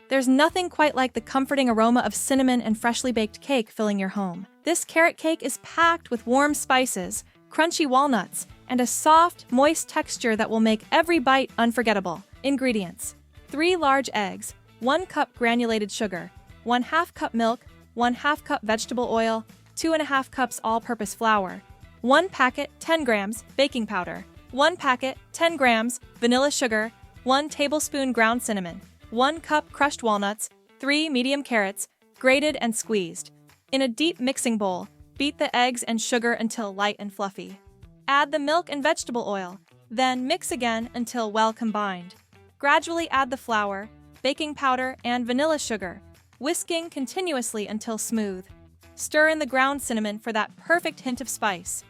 There's nothing quite like the comforting aroma of cinnamon and freshly baked cake filling your home. This carrot cake is packed with warm spices, crunchy walnuts, and a soft, moist texture that will make every bite unforgettable. Ingredients: 3 large eggs, 1 cup granulated sugar, 1/2 cup milk, 1/2 cup vegetable oil, 2.5 cups all-purpose flour, 1 packet 10 grams baking powder, 1 packet 10 grams vanilla sugar, 1 tablespoon ground cinnamon, 1 cup crushed walnuts, 3 medium carrots, grated and squeezed. In a deep mixing bowl, beat the eggs and sugar until light and fluffy. Add the milk and vegetable oil, then mix again until well combined. Gradually add the flour, baking powder, and vanilla sugar, whisking continuously until smooth. Stir in the ground cinnamon for that perfect hint of spice.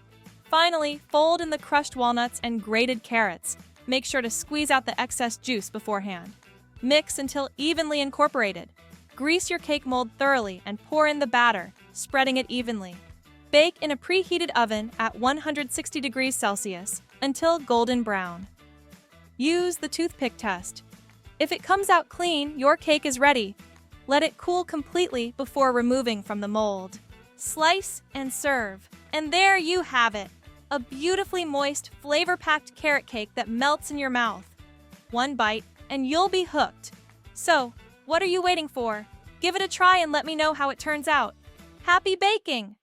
Finally, fold in the crushed walnuts and grated carrots. Make sure to squeeze out the excess juice beforehand. Mix until evenly incorporated. Grease your cake mold thoroughly and pour in the batter, spreading it evenly. Bake in a preheated oven at 160 degrees Celsius until golden brown. Use the toothpick test. If it comes out clean, your cake is ready. Let it cool completely before removing from the mold. Slice and serve. And there you have it, a beautifully moist, flavor-packed carrot cake that melts in your mouth. One bite, and you'll be hooked. So, what are you waiting for? Give it a try and let me know how it turns out. Happy baking!